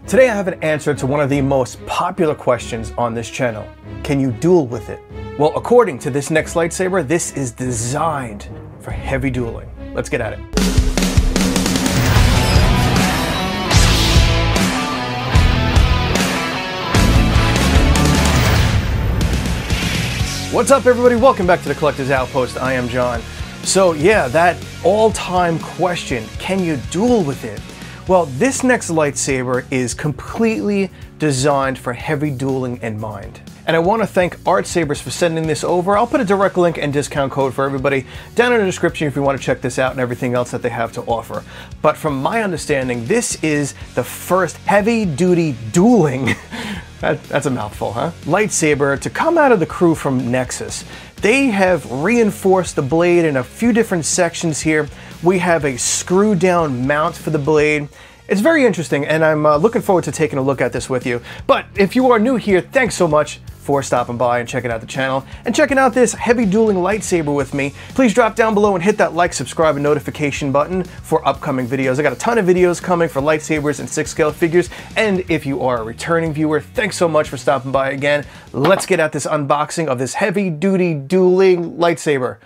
Today I have an answer to one of the most popular questions on this channel. Can you duel with it? Well, according to this next lightsaber, this is designed for heavy dueling. Let's get at it. What's up, everybody? Welcome back to the Collector's Outpost. I am John. So yeah, that all-time question, can you duel with it? Well, this next lightsaber is completely designed for heavy dueling in mind. And I want to thank Artsabers for sending this over. I'll put a direct link and discount code for everybody down in the description if you want to check this out and everything else that they have to offer. But from my understanding, this is the first heavy-duty dueling that's a mouthful, huh? Lightsaber to come out of the crew from Nexus. They have reinforced the blade in a few different sections here. We have a screw down mount for the blade. It's very interesting, and I'm looking forward to taking a look at this with you. But if you are new here, thanks so much for stopping by and checking out the channel and checking out this heavy dueling lightsaber with me. Please drop down below and hit that like, subscribe, and notification button for upcoming videos. I got a ton of videos coming for lightsabers and 6-scale figures, and if you are a returning viewer, thanks so much for stopping by again. Let's get at this unboxing of this heavy-duty dueling lightsaber.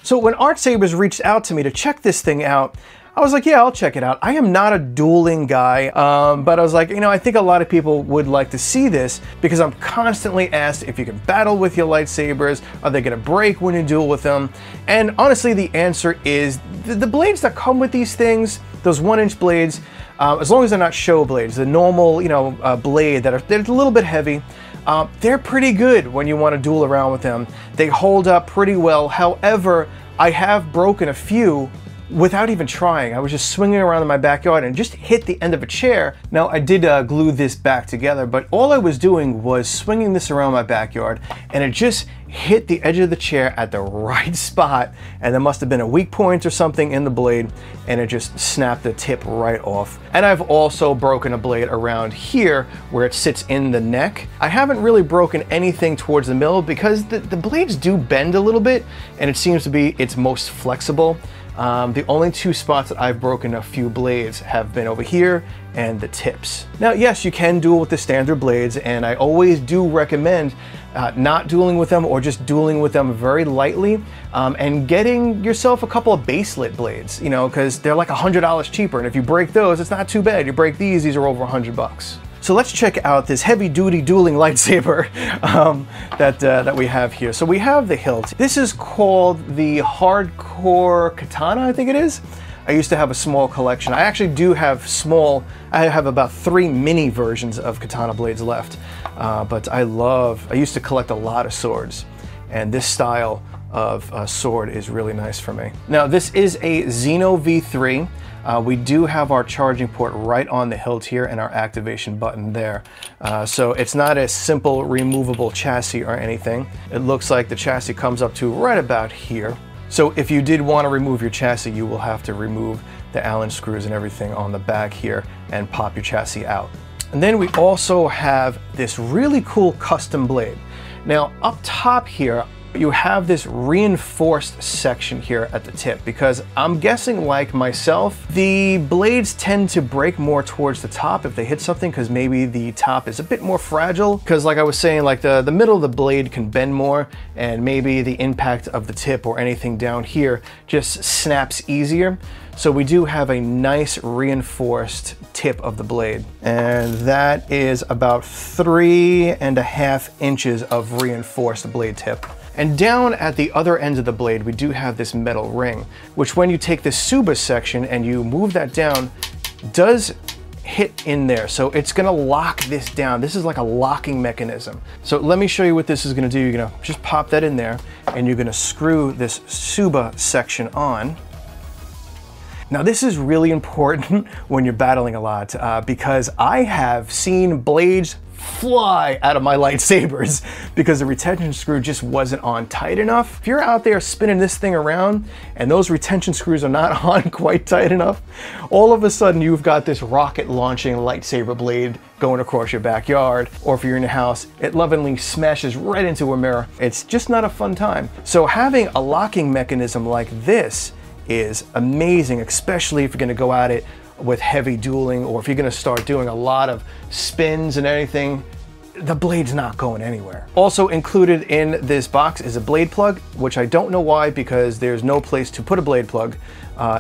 So when Artsabers reached out to me to check this thing out, I was like, yeah, I'll check it out. I am not a dueling guy, but I was like, you know, I think a lot of people would like to see this because I'm constantly asked if you can battle with your lightsabers, are they gonna break when you duel with them? And honestly, the answer is the blades that come with these things, those 1-inch blades, as long as they're not show blades, the normal, you know, blade they're a little bit heavy, they're pretty good when you want to duel around with them. They hold up pretty well. However, I have broken a few without even trying. I was just swinging around in my backyard and just hit the end of a chair. Now, I did glue this back together, but all I was doing was swinging this around my backyard, and it just hit the edge of the chair at the right spot, and there must have been a weak point or something in the blade, and it just snapped the tip right off. And I've also broken a blade around here where it sits in the neck. I haven't really broken anything towards the middle because the blades do bend a little bit, and it seems to be its most flexible. The only two spots that I've broken a few blades have been over here and the tips. Now, yes, you can duel with the standard blades, and I always do recommend not dueling with them or just dueling with them very lightly and getting yourself a couple of baselit blades, you know, because they're like $100 cheaper. And if you break those, it's not too bad. You break these are over $100. So let's check out this heavy-duty dueling lightsaber that we have here. So we have the hilt. This is called the Hardcore Katana, I think it is. I used to have a small collection. I actually do have I have about 3 mini versions of katana blades left. But I used to collect a lot of swords, and this style of sword is really nice for me. Now, this is a Xeno V3. We do have our charging port right on the hilt here and our activation button there. So it's not a simple removable chassis or anything. It looks like the chassis comes up to right about here. So if you did want to remove your chassis, you will have to remove the Allen screws and everything on the back here and pop your chassis out. And then we also have this really cool custom blade. Now, up top here, you have this reinforced section here at the tip because I'm guessing, like myself, the blades tend to break more towards the top if they hit something because maybe the top is a bit more fragile, because like I was saying, like the middle of the blade can bend more, and maybe the impact of the tip or anything down here just snaps easier. So we do have a nice reinforced tip of the blade, and that is about 3.5 inches of reinforced blade tip. And down at the other end of the blade, we do have this metal ring, which when you take the Suba section and you move that down, does hit in there. So it's gonna lock this down. This is like a locking mechanism. So let me show you what this is gonna do. You're gonna just pop that in there, and you're gonna screw this Suba section on. Now, this is really important when you're battling a lot because I have seen blades fly out of my lightsabers because the retention screw just wasn't on tight enough. If you're out there spinning this thing around and those retention screws are not on quite tight enough, all of a sudden you've got this rocket launching lightsaber blade going across your backyard, or if you're in your house, it lovingly smashes right into a mirror. It's just not a fun time. So having a locking mechanism like this is amazing, especially if you're gonna go at it with heavy dueling, or if you're gonna start doing a lot of spins and anything, the blade's not going anywhere. Also included in this box is a blade plug, which I don't know why, because there's no place to put a blade plug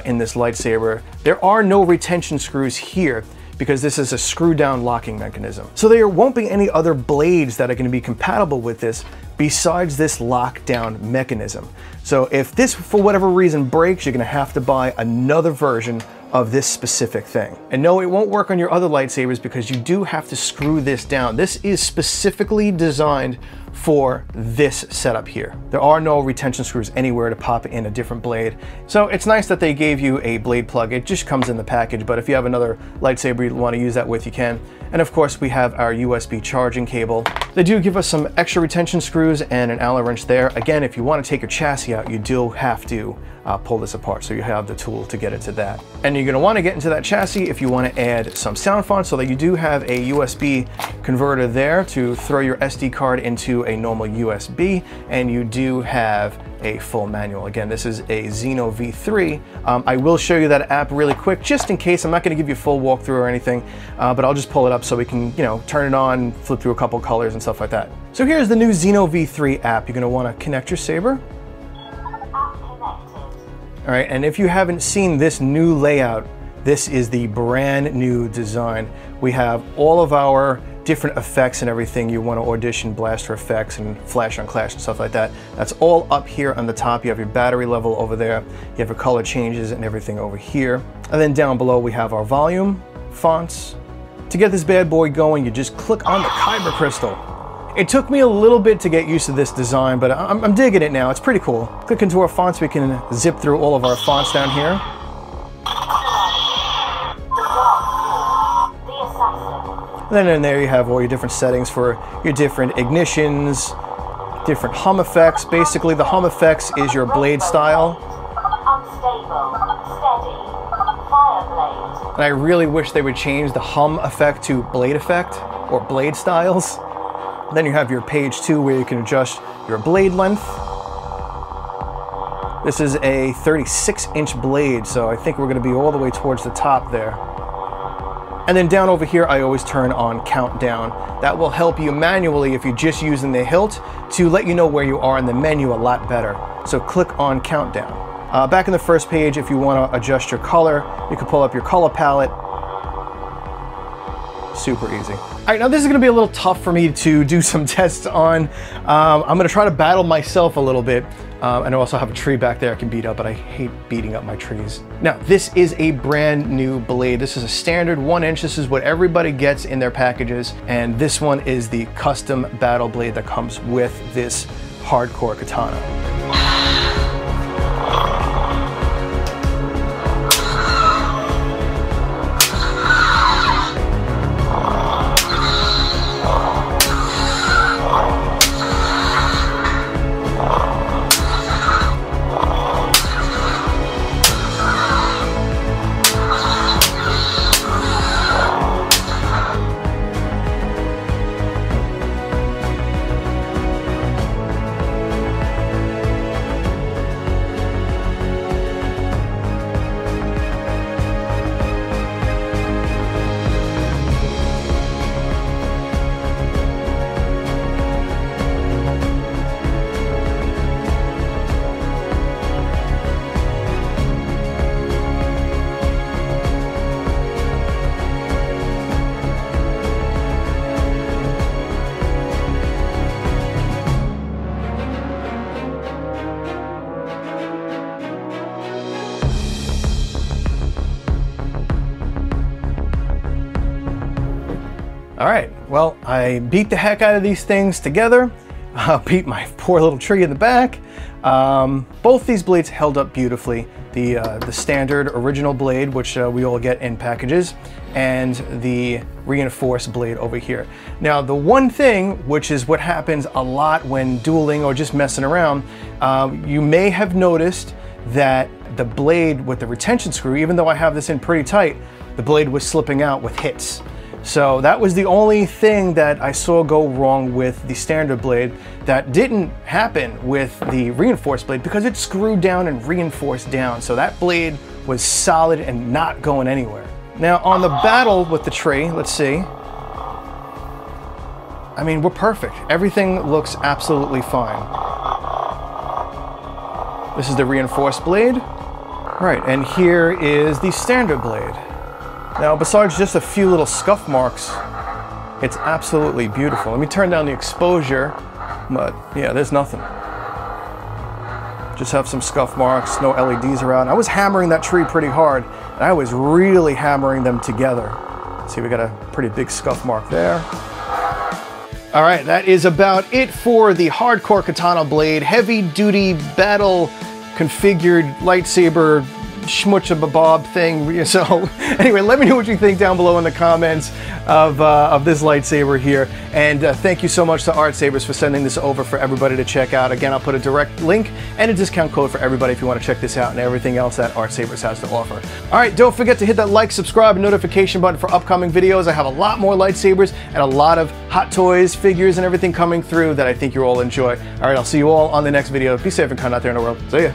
in this lightsaber. There are no retention screws here because this is a screw down locking mechanism. So there won't be any other blades that are going to be compatible with this besides this lockdown mechanism. So if this, for whatever reason, breaks, you're going to have to buy another version of this specific thing. And no, it won't work on your other lightsabers because you do have to screw this down. This is specifically designed for this setup here. There are no retention screws anywhere to pop in a different blade. So it's nice that they gave you a blade plug. It just comes in the package, but if you have another lightsaber you want to use that with, you can. And of course we have our USB charging cable. They do give us some extra retention screws and an Allen wrench there. Again, if you want to take your chassis out, you do have to pull this apart, so you have the tool to get it to that. And you're going to want to get into that chassis if you want to add some sound fonts, so that you do have a USB converter there to throw your SD card into a normal USB, and you do have a full manual. Again, this is a Xeno V3. I will show you that app really quick, just in case. I'm not going to give you a full walkthrough or anything, but I'll just pull it up so we can, you know, turn it on, flip through a couple colors and stuff like that. So here's the new Xeno V3 app. You're going to want to connect your saber. All right, and if you haven't seen this new layout, this is the brand new design. We have all of our different effects and everything you want to audition, blaster effects and flash on clash and stuff like that. That's all up here on the top. You have your battery level over there. You have your color changes and everything over here. And then down below we have our volume, fonts. To get this bad boy going, you just click on the Kyber crystal. It took me a little bit to get used to this design, but I'm digging it now. It's pretty cool. Click into our fonts. We can zip through all of our fonts down here. And then in there you have all your different settings for your different ignitions, different hum effects. Basically, the hum effects is your blade style. Unstable, steady, fire blade. And I really wish they would change the hum effect to blade effect or blade styles. Then you have your page 2 where you can adjust your blade length. This is a 36-inch blade, so I think we're going to be all the way towards the top there. And then down over here, I always turn on countdown. That will help you manually, if you're just using the hilt, to let you know where you are in the menu a lot better. So click on countdown. Back in the first page, if you want to adjust your color, you can pull up your color palette. Super easy. All right, now this is gonna be a little tough for me to do some tests on. I'm gonna try to battle myself a little bit. And I also have a tree back there I can beat up, but I hate beating up my trees. Now, this is a brand new blade. This is a standard 1 inch. This is what everybody gets in their packages. And this one is the custom battle blade that comes with this hardcore katana. All right, well, I beat the heck out of these things together. Beat my poor little tree in the back. Both these blades held up beautifully. The standard original blade, which we all get in packages, and the reinforced blade over here. Now, the one thing, which is what happens a lot when dueling or just messing around, you may have noticed that the blade with the retention screw, even though I have this in pretty tight, the blade was slipping out with hits. So that was the only thing that I saw go wrong with the standard blade. That didn't happen with the reinforced blade because it screwed down and reinforced down. So that blade was solid and not going anywhere. Now on the battle with the tree, let's see. I mean, we're perfect. Everything looks absolutely fine. This is the reinforced blade. Right, and here is the standard blade. Now, besides just a few little scuff marks, it's absolutely beautiful. Let me turn down the exposure, but yeah, there's nothing. Just have some scuff marks, no LEDs around. I was hammering that tree pretty hard, and I was really hammering them together. See, we got a pretty big scuff mark there. All right, that is about it for the hardcore katana blade, heavy duty battle configured lightsaber schmutchababob thing. So anyway, let me know what you think down below in the comments of this lightsaber here. And thank you so much to Artsabers for sending this over for everybody to check out. Again, I'll put a direct link and a discount code for everybody if you want to check this out and everything else that Artsabers has to offer. All right, don't forget to hit that like, subscribe, and notification button for upcoming videos. I have a lot more lightsabers and a lot of hot toys, figures, and everything coming through that I think you'll all enjoy. All right, I'll see you all on the next video. Be safe and kind out there in the world. See ya.